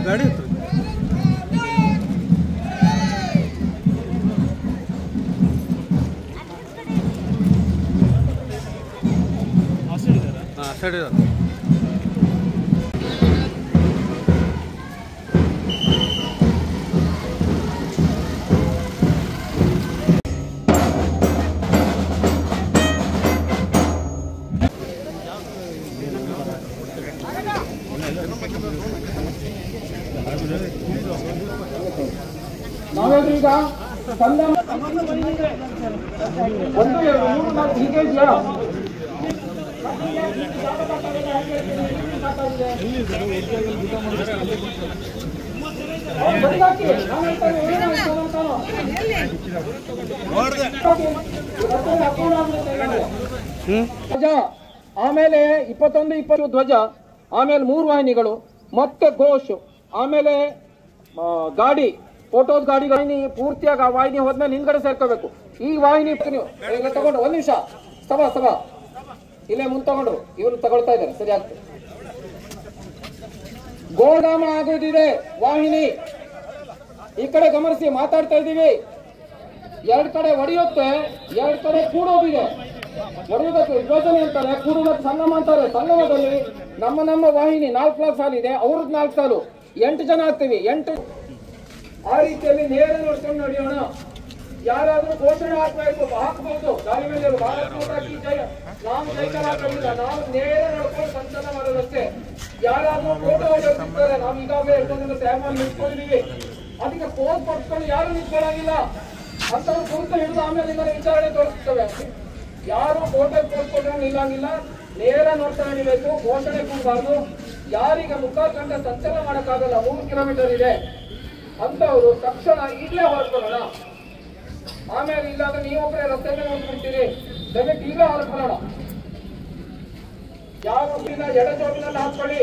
गाड़ी ಸೈಡ್ ನಾವೇನೀಗ ಒಂದು ಎರಡು ಮೂರು ನಾಲ್ಕು ಹೀಗೆ ಇದೆಯಾ ಧ್ವಜ, ಆಮೇಲೆ 21-20 ಧ್ವಜ, ಆಮೇಲೆ 3 ವಾಹಿನಿಗಳು, ಮತ್ತೆ ಘೋಷ್, ಆಮೇಲೆ ಗಾಡಿ ಫೋಟೋದ ಗಾಡಿ ವಾಹಿನಿ ಪೂರ್ತಿಯಾಗಿ ಆ ವಾಹಿನಿ ಹೋದ್ಮೇಲೆ ಹಿಂದ್ಗಡೆ ಸೇರ್ಕೋಬೇಕು. ಈ ವಾಹಿನಿ ನೀವು ತಗೊಂಡು 1 ನಿಮಿಷ ಸಭಾ ಇಲ್ಲೇ ಮುಂದೆ ತಗೊಂಡ್ರು, ಇವರು ತಗೊಳ್ತಾ ಇದ್ದಾರೆ, ಸರಿ ಆಗ್ತದೆ. ಗೋಳಾಮ ಆಗೋದಿದೆ ವಾಹಿನಿ, ಈ ಕಡೆ ಗಮನಿಸಿ ಮಾತಾಡ್ತಾ ಇದ್ದೀವಿ. 2 ಕಡೆ ಹೊಡೆಯುತ್ತೆ, 2 ಕಡೆ ಕೂಡೋದಿದೆ. ಹೊಡೆಯುವುದಕ್ಕೆ ವಿಭಜನೆ ಅಂತಾರೆ, ಕೂಡುವುದಕ್ಕೆ ಸಂಗಮ ಅಂತಾರೆ. ಸಂಗಮದಲ್ಲಿ ನಮ್ಮ ವಾಹಿನಿ 4 ಸಾಲಿದೆ, ಅವ್ರದ್ದು 4 ಸಾಲು, 8 ಜನ ಆಗ್ತೀವಿ. 8 ಆ ರೀತಿಯಲ್ಲಿ ನೇರ ನೋಡ್ಕೊಂಡು ನಡೆಯೋಣ. ಯಾರಾದ್ರೂ ಘೋಷಣೆ ಹಾಕಬಹುದು ಗಾಡಿ ಮೇಲೆ, ನಾವು ಜೈಕಾರ ಹಾಕೋದಿಲ್ಲ, ನಾವು ನೇರ ನೋಡ್ಕೊಂಡು ಸಂಚಾರ ಮಾಡೋದಷ್ಟೇ. ಯಾರಾದ್ರೂ ಫೋಟೋ ಹೊಡೆದಿರ್ತಾರೆ, ನಾವು ಈಗಾಗಲೇ 2 ದಿನ ಸ್ಯಾಮಲ್ಲಿ ನಿಂತ್ಕೊಂಡಿದೀವಿ, ಅದಕ್ಕೆ ಫೋನ್ ಪಡ್ಕೊಂಡು ಯಾರು ನಿಂತ್ಕೊಳ್ಳೋಂಗಿಲ್ಲ ಅಂತವ್ರು ಕುರಿತು ಹಿಡಿದು ಆಮೇಲೆ ವಿಚಾರಣೆ ತೋರಿಸ್ತೇವೆ. ಯಾರು ಫೋಟೋ ಕೊಟ್ಕೊಂಡ್ರೆ ನಿಲ್ಲಂಗಿಲ್ಲ, ನೇರ ನೋಡ್ತಾ ನಡಿಬೇಕು, ಘೋಷಣೆ ಕೂಡಬಾರ್ದು. ಯಾರಿಗೆ ಮುಖಾಕಂಡ ಸಂಚಾರ ಮಾಡಕ್ಕಾಗಲ್ಲ, 3 ಕಿಲೋಮೀಟರ್ ಇದೆ ಅಂತವರು ತಕ್ಷಣ ಈಗಲೇ ಹೊರಡ್ಕೊಳ್ಳೋಣ. ಆಮೇಲೆ ಇಲ್ಲಾಂದ್ರೆ ನೀವೊಬ್ಬರೇ ರಸ್ತೆ ಮೇಲೆ ಹೋಗ್ಬಿಡ್ತೀರಿ, ದಯವಿಟ್ಟು ಈಗ ಹೊರಡ್ಕೊಳ್ಳೋಣ. ಯಾವ ಎಡ ಜೋಬಿನಲ್ಲಿ ಹಾಕೊಳ್ಳಿ.